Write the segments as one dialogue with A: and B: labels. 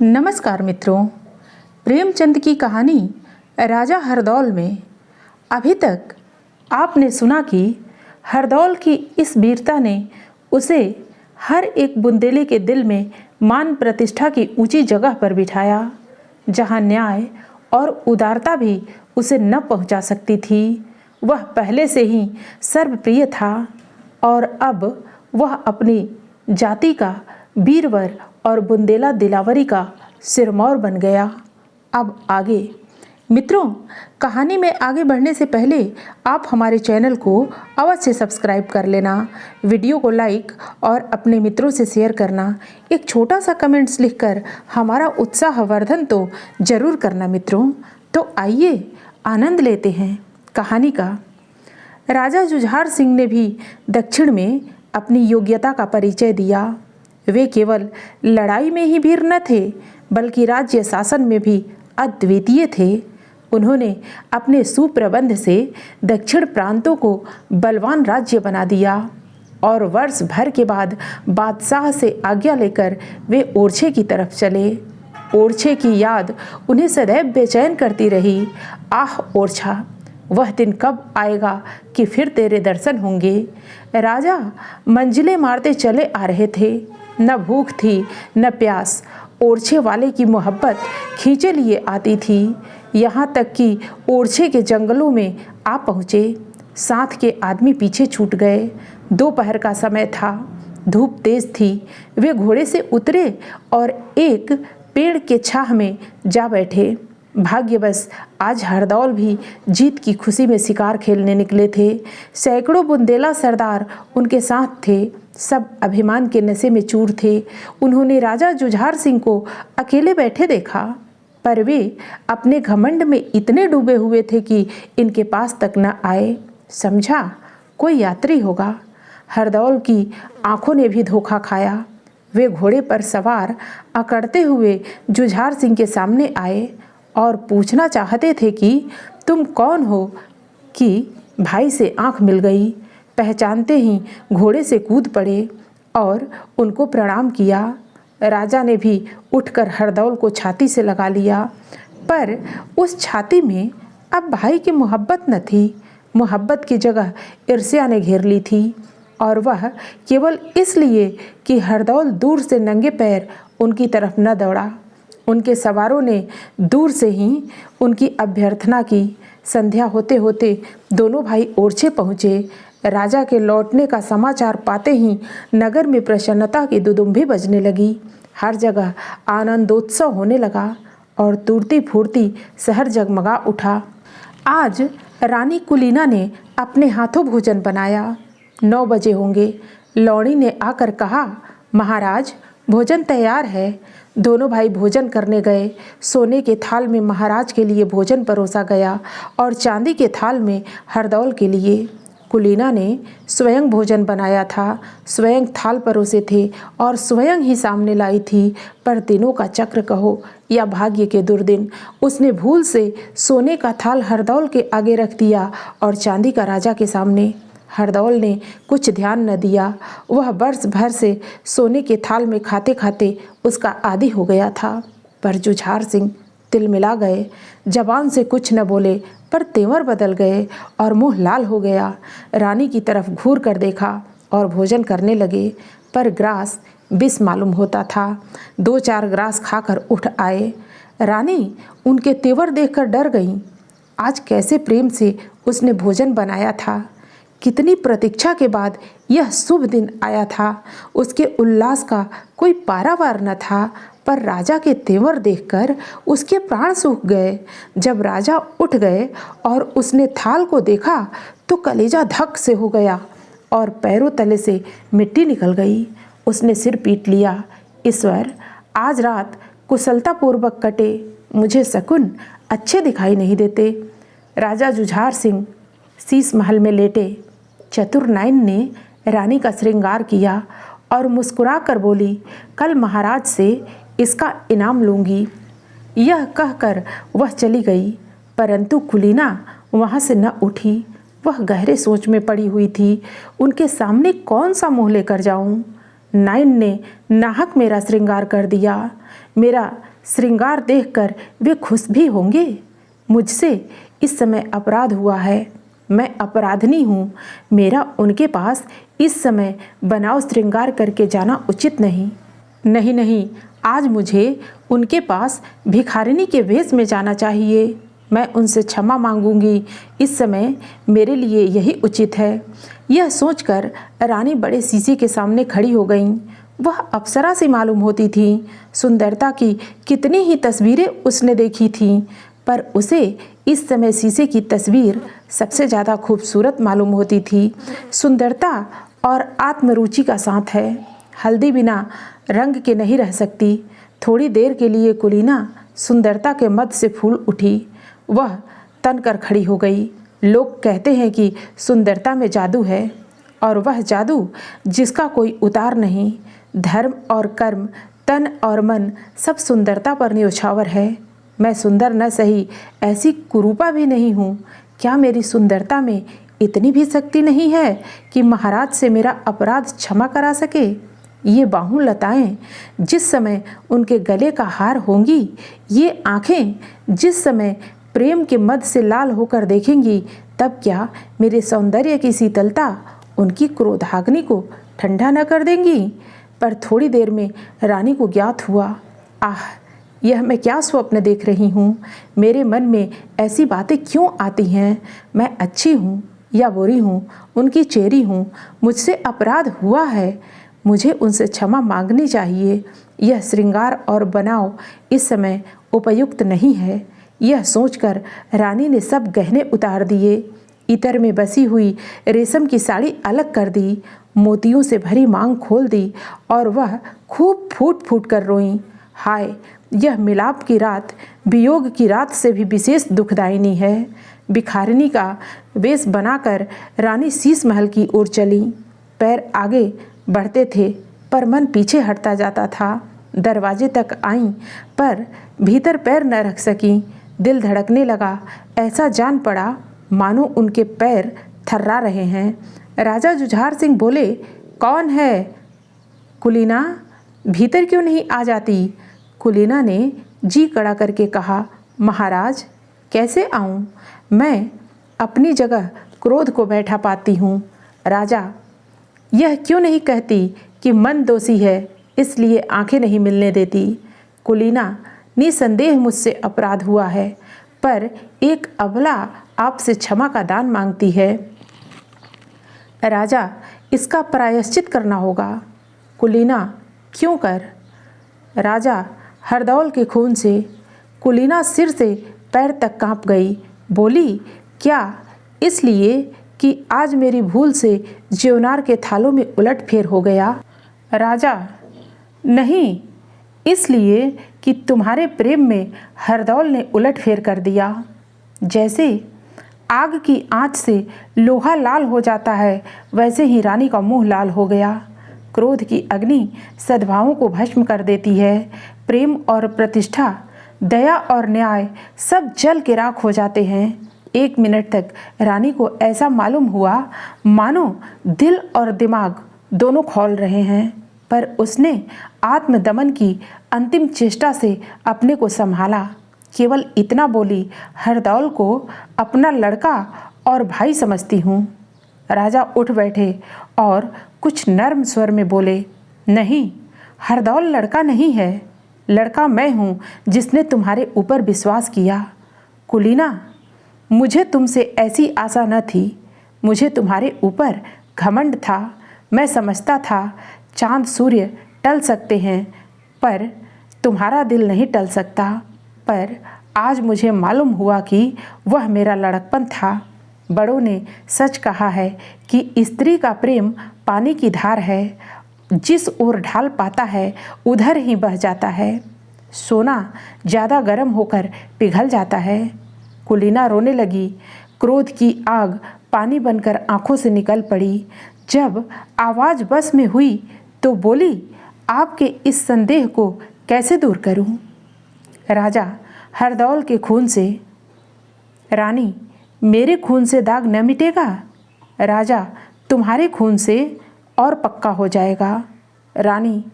A: नमस्कार मित्रों, प्रेमचंद की कहानी राजा हरदौल में अभी तक आपने सुना कि हरदौल की इस वीरता ने उसे हर एक बुंदेली के दिल में मान प्रतिष्ठा की ऊंची जगह पर बिठाया, जहां न्याय और उदारता भी उसे न पहुंचा सकती थी। वह पहले से ही सर्वप्रिय था और अब वह अपनी जाति का वीरवर और बुंदेला दिलावरी का सिरमौर बन गया। अब आगे मित्रों, कहानी में आगे बढ़ने से पहले आप हमारे चैनल को अवश्य सब्सक्राइब कर लेना, वीडियो को लाइक और अपने मित्रों से शेयर करना, एक छोटा सा कमेंट्स लिखकर हमारा उत्साहवर्धन तो जरूर करना मित्रों। तो आइए आनंद लेते हैं कहानी का। राजा जुझार सिंह ने भी दक्षिण में अपनी योग्यता का परिचय दिया। वे केवल लड़ाई में ही वीर न थे, बल्कि राज्य शासन में भी अद्वितीय थे। उन्होंने अपने सुप्रबंध से दक्षिण प्रांतों को बलवान राज्य बना दिया और वर्ष भर के बाद बादशाह से आज्ञा लेकर वे ओरछे की तरफ चले। ओरछे की याद उन्हें सदैव बेचैन करती रही। आह ओरछा, वह दिन कब आएगा कि फिर तेरे दर्शन होंगे। राजा मंजिलें मारते चले आ रहे थे। न भूख थी न प्यास। ओरछे वाले की मोहब्बत खींचे लिए आती थी। यहाँ तक कि ओरछे के जंगलों में आ पहुँचे। साथ के आदमी पीछे छूट गए। दोपहर का समय था, धूप तेज थी। वे घोड़े से उतरे और एक पेड़ के छाह में जा बैठे। भाग्यवश आज हरदौल भी जीत की खुशी में शिकार खेलने निकले थे। सैकड़ों बुंदेला सरदार उनके साथ थे। सब अभिमान के नशे में चूर थे। उन्होंने राजा जुझार सिंह को अकेले बैठे देखा, पर वे अपने घमंड में इतने डूबे हुए थे कि इनके पास तक न आए। समझा कोई यात्री होगा। हरदौल की आंखों ने भी धोखा खाया। वे घोड़े पर सवार अकड़ते हुए जुझार सिंह के सामने आए और पूछना चाहते थे कि तुम कौन हो, कि भाई से आंख मिल गई। पहचानते ही घोड़े से कूद पड़े और उनको प्रणाम किया। राजा ने भी उठकर हरदौल को छाती से लगा लिया, पर उस छाती में अब भाई की मोहब्बत न थी। मोहब्बत की जगह ईर्ष्या ने घेर ली थी, और वह केवल इसलिए कि हरदौल दूर से नंगे पैर उनकी तरफ न दौड़ा। उनके सवारों ने दूर से ही उनकी अभ्यर्थना की। संध्या होते होते दोनों भाई ओरछे पहुँचे। राजा के लौटने का समाचार पाते ही नगर में प्रसन्नता की दुदुम्भी बजने लगी। हर जगह आनंदोत्सव होने लगा और टूटती फूटती शहर जगमगा उठा। आज रानी कुलीना ने अपने हाथों भोजन बनाया। 9 बजे होंगे। लौड़ी ने आकर कहा, महाराज भोजन तैयार है। दोनों भाई भोजन करने गए। सोने के थाल में महाराज के लिए भोजन परोसा गया और चांदी के थाल में हरदौल के लिए। कुलीना ने स्वयं भोजन बनाया था, स्वयं थाल परोसे थे और स्वयं ही सामने लाई थी। पर दिनों का चक्र कहो या भाग्य के दुर्दिन, उसने भूल से सोने का थाल हरदौल के आगे रख दिया और चांदी का राजा के सामने। हरदौल ने कुछ ध्यान न दिया। वह वर्ष भर से सोने के थाल में खाते खाते उसका आदी हो गया था। पर जुझार सिंह तिलमिला गए। जबान से कुछ न बोले, पर तेवर बदल गए और मुंह लाल हो गया। रानी की तरफ घूर कर देखा और भोजन करने लगे, पर ग्रास विष मालूम होता था। 2-4 ग्रास खाकर उठ आए। रानी उनके तेवर देखकर डर गईं। आज कैसे प्रेम से उसने भोजन बनाया था। कितनी प्रतीक्षा के बाद यह शुभ दिन आया था। उसके उल्लास का कोई पारावार न था, पर राजा के तेवर देखकर उसके प्राण सूख गए। जब राजा उठ गए और उसने थाल को देखा तो कलेजा धक से हो गया और पैरों तले से मिट्टी निकल गई। उसने सिर पीट लिया। ईश्वर, आज रात कुशलतापूर्वक कटे। मुझे शकुन अच्छे दिखाई नहीं देते। राजा जुझार सिंह शीश महल में लेटे। चतुर नाइन ने रानी का श्रृंगार किया और मुस्कुरा कर बोली, कल महाराज से इसका इनाम लूँगी। यह कहकर वह चली गई, परंतु कुलीना वहाँ से न उठी। वह गहरे सोच में पड़ी हुई थी। उनके सामने कौन सा मुँह लेकर जाऊँ। नाइन ने नाहक मेरा श्रृंगार कर दिया। मेरा श्रृंगार देखकर वे खुश भी होंगे। मुझसे इस समय अपराध हुआ है, मैं अपराधनी हूँ। मेरा उनके पास इस समय बनाव श्रृंगार करके जाना उचित नहीं। नहीं नहीं, आज मुझे उनके पास भिखारिनी के वेश में जाना चाहिए। मैं उनसे क्षमा मांगूंगी। इस समय मेरे लिए यही उचित है। यह सोचकर रानी बड़े शीशे के सामने खड़ी हो गईं। वह अप्सरा सी मालूम होती थी। सुंदरता की कितनी ही तस्वीरें उसने देखी थीं, पर उसे इस समय शीशे की तस्वीर सबसे ज़्यादा खूबसूरत मालूम होती थी। सुंदरता और आत्मरुचि का साथ है। हल्दी बिना रंग के नहीं रह सकती। थोड़ी देर के लिए कुलीना सुंदरता के मद से फूल उठी। वह तन कर खड़ी हो गई। लोग कहते हैं कि सुंदरता में जादू है, और वह जादू जिसका कोई उतार नहीं। धर्म और कर्म, तन और मन सब सुंदरता पर न्योछावर है। मैं सुंदर न सही, ऐसी कुरूपा भी नहीं हूँ। क्या मेरी सुंदरता में इतनी भी शक्ति नहीं है कि महाराज से मेरा अपराध क्षमा करा सके? ये बाहु लताएं जिस समय उनके गले का हार होंगी, ये आँखें जिस समय प्रेम के मद से लाल होकर देखेंगी, तब क्या मेरे सौंदर्य की शीतलता उनकी क्रोधाग्नि को ठंडा न कर देंगी? पर थोड़ी देर में रानी को ज्ञात हुआ, आह, यह मैं क्या स्वप्न देख रही हूँ? मेरे मन में ऐसी बातें क्यों आती हैं? मैं अच्छी हूँ या बुरी हूँ? उनकी चेरी हूँ। मुझसे अपराध हुआ है, मुझे उनसे क्षमा मांगनी चाहिए। यह श्रृंगार और बनाव इस समय उपयुक्त नहीं है। यह सोचकर रानी ने सब गहने उतार दिए। इतर में बसी हुई रेशम की साड़ी अलग कर दी, मोतियों से भरी मांग खोल दी, और वह खूब फूट फूट कर रोईं। हाय, यह मिलाप की रात वियोग की रात से भी विशेष दुखदायिनी है। भिखारिनी का वेश बनाकर रानी शीश महल की ओर चली। पैर आगे बढ़ते थे पर मन पीछे हटता जाता था। दरवाजे तक आईं पर भीतर पैर न रख सकीं। दिल धड़कने लगा। ऐसा जान पड़ा मानो उनके पैर थर्रा रहे हैं। राजा जुझार सिंह बोले, कौन है? कुलीना, भीतर क्यों नहीं आ जाती? कुलीना ने जी कड़ा करके कहा, महाराज, कैसे आऊं? मैं अपनी जगह क्रोध को बैठा पाती हूँ। राजा, यह क्यों नहीं कहती कि मन दोषी है, इसलिए आंखें नहीं मिलने देती? कुलीना, निसंदेह मुझसे अपराध हुआ है, पर एक अबला आपसे क्षमा का दान मांगती है। राजा, इसका प्रायश्चित करना होगा। कुलीना, क्यों कर? राजा, हरदौल के खून से। कुलीना सिर से पैर तक कांप गई। बोली, क्या? इसलिए कि आज मेरी भूल से ज्योनार के थालों में उलटफेर हो गया? राजा, नहीं, इसलिए कि तुम्हारे प्रेम में हरदौल ने उलटफेर कर दिया। जैसे आग की आंच से लोहा लाल हो जाता है, वैसे ही रानी का मुंह लाल हो गया। क्रोध की अग्नि सद्भावों को भस्म कर देती है। प्रेम और प्रतिष्ठा, दया और न्याय सब जल के राख हो जाते हैं। एक मिनट तक रानी को ऐसा मालूम हुआ मानो दिल और दिमाग दोनों खौल रहे हैं, पर उसने आत्मदमन की अंतिम चेष्टा से अपने को संभाला। केवल इतना बोली, हरदौल को अपना लड़का और भाई समझती हूँ। राजा उठ बैठे और कुछ नर्म स्वर में बोले, नहीं, हरदौल लड़का नहीं है, लड़का मैं हूँ जिसने तुम्हारे ऊपर विश्वास किया। कुलीना, मुझे तुमसे ऐसी आशा न थी। मुझे तुम्हारे ऊपर घमंड था। मैं समझता था चांद सूर्य टल सकते हैं, पर तुम्हारा दिल नहीं टल सकता। पर आज मुझे मालूम हुआ कि वह मेरा लड़कपन था। बड़ों ने सच कहा है कि स्त्री का प्रेम पानी की धार है, जिस ओर ढाल पाता है उधर ही बह जाता है। सोना ज़्यादा गर्म होकर पिघल जाता है। कुलीना रोने लगी। क्रोध की आग पानी बनकर आंखों से निकल पड़ी। जब आवाज़ बस में हुई तो बोली, आपके इस संदेह को कैसे दूर करूं? राजा, हरदौल के खून से। रानी, मेरे खून से दाग न मिटेगा। राजा, तुम्हारे खून से और पक्का हो जाएगा। रानी,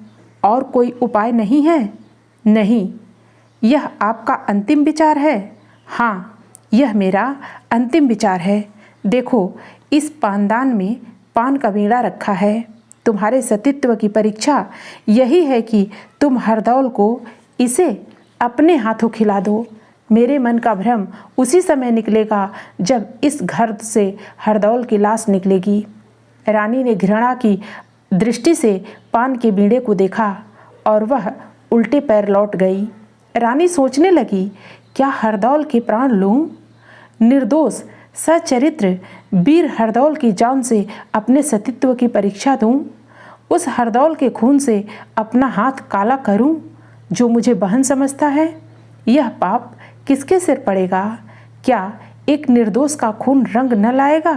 A: और कोई उपाय नहीं है? नहीं, यह आपका अंतिम विचार है? हाँ, यह मेरा अंतिम विचार है। देखो, इस पानदान में पान का बीड़ा रखा है। तुम्हारे सतीत्व की परीक्षा यही है कि तुम हरदौल को इसे अपने हाथों खिला दो। मेरे मन का भ्रम उसी समय निकलेगा जब इस घर से हरदौल की लाश निकलेगी। रानी ने घृणा की दृष्टि से पान के बीड़े को देखा और वह उल्टे पैर लौट गई। रानी सोचने लगी, क्या हरदौल के प्राण लूं? निर्दोष सचरित्र वीर हरदौल की जान से अपने सतीत्व की परीक्षा दूं? उस हरदौल के खून से अपना हाथ काला करूं जो मुझे बहन समझता है? यह पाप किसके सिर पड़ेगा? क्या एक निर्दोष का खून रंग न लाएगा?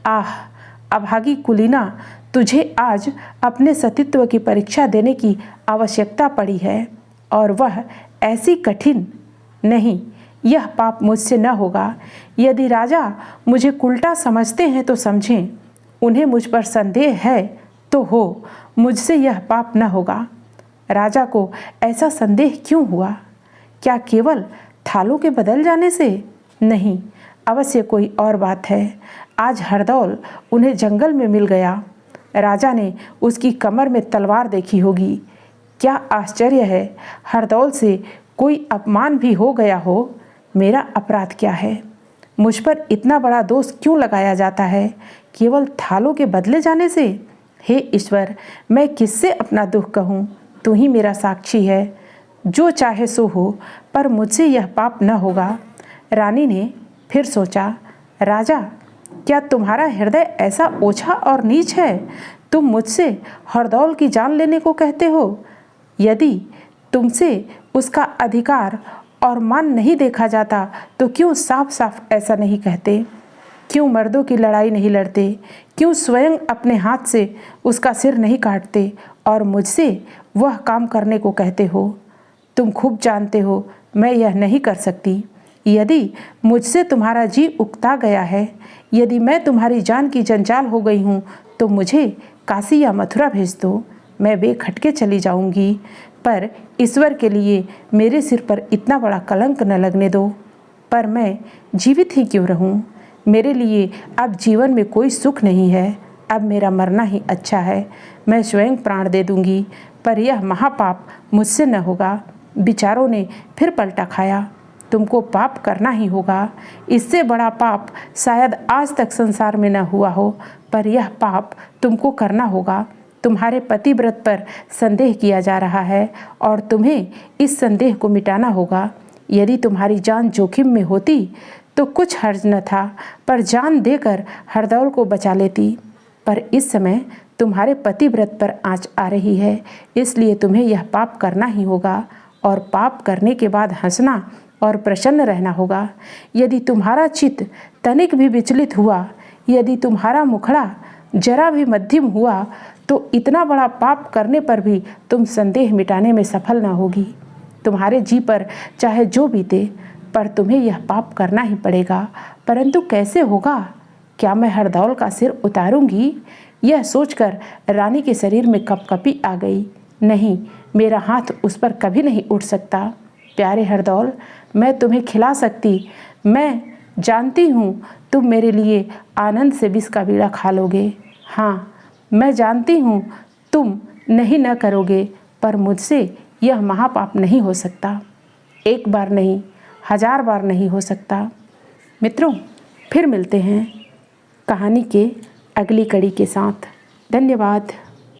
A: आह अभागी कुलीना, तुझे आज अपने सतीत्व की परीक्षा देने की आवश्यकता पड़ी है, और वह ऐसी कठिन। नहीं, यह पाप मुझसे न होगा। यदि राजा मुझे उल्टा समझते हैं तो समझें, उन्हें मुझ पर संदेह है तो हो, मुझसे यह पाप न होगा। राजा को ऐसा संदेह क्यों हुआ? क्या केवल थालों के बदल जाने से? नहीं, अवश्य कोई और बात है। आज हरदौल उन्हें जंगल में मिल गया। राजा ने उसकी कमर में तलवार देखी होगी। क्या आश्चर्य है, हरदौल से कोई अपमान भी हो गया हो। मेरा अपराध क्या है? मुझ पर इतना बड़ा दोष क्यों लगाया जाता है, केवल थालों के बदले जाने से? हे ईश्वर, मैं किससे अपना दुख कहूँ? तू ही मेरा साक्षी है। जो चाहे सो हो, पर मुझसे यह पाप न होगा। रानी ने फिर सोचा, राजा, क्या तुम्हारा हृदय ऐसा ओछा और नीच है? तुम मुझसे हरदौल की जान लेने को कहते हो? यदि तुमसे उसका अधिकार और मान नहीं देखा जाता तो क्यों साफ साफ ऐसा नहीं कहते? क्यों मर्दों की लड़ाई नहीं लड़ते? क्यों स्वयं अपने हाथ से उसका सिर नहीं काटते और मुझसे वह काम करने को कहते हो? तुम खूब जानते हो मैं यह नहीं कर सकती। यदि मुझसे तुम्हारा जी उकता गया है, यदि मैं तुम्हारी जान की जंजाल हो गई हूँ, तो मुझे काशी या मथुरा भेज दो। मैं बेखटके चली जाऊँगी, पर ईश्वर के लिए मेरे सिर पर इतना बड़ा कलंक न लगने दो। पर मैं जीवित ही क्यों रहूं? मेरे लिए अब जीवन में कोई सुख नहीं है। अब मेरा मरना ही अच्छा है। मैं स्वयं प्राण दे दूंगी, पर यह महापाप मुझसे न होगा। विचारों ने फिर पलटा खाया। तुमको पाप करना ही होगा। इससे बड़ा पाप शायद आज तक संसार में न हुआ हो, पर यह पाप तुमको करना होगा। तुम्हारे पतिव्रत पर संदेह किया जा रहा है और तुम्हें इस संदेह को मिटाना होगा। यदि तुम्हारी जान जोखिम में होती तो कुछ हर्ज न था, पर जान देकर हरदौल को बचा लेती। पर इस समय तुम्हारे पतिव्रत पर आँच आ रही है, इसलिए तुम्हें यह पाप करना ही होगा, और पाप करने के बाद हंसना और प्रसन्न रहना होगा। यदि तुम्हारा चित्त तनिक भी विचलित हुआ, यदि तुम्हारा मुखड़ा जरा भी मध्यम हुआ, तो इतना बड़ा पाप करने पर भी तुम संदेह मिटाने में सफल न होगी। तुम्हारे जी पर चाहे जो बीते, पर तुम्हें यह पाप करना ही पड़ेगा। परंतु कैसे होगा? क्या मैं हरदौल का सिर उतारूंगी? यह सोचकर रानी के शरीर में कपकपी आ गई। नहीं, मेरा हाथ उस पर कभी नहीं उठ सकता। प्यारे हरदौल, मैं तुम्हें खिला सकती। मैं जानती हूँ तुम मेरे लिए आनंद से विष का बीड़ा खा लोगे। हाँ, मैं जानती हूँ तुम नहीं न करोगे, पर मुझसे यह महापाप नहीं हो सकता। एक बार नहीं, 1000 बार नहीं हो सकता। मित्रों, फिर मिलते हैं कहानी के अगली कड़ी के साथ। धन्यवाद।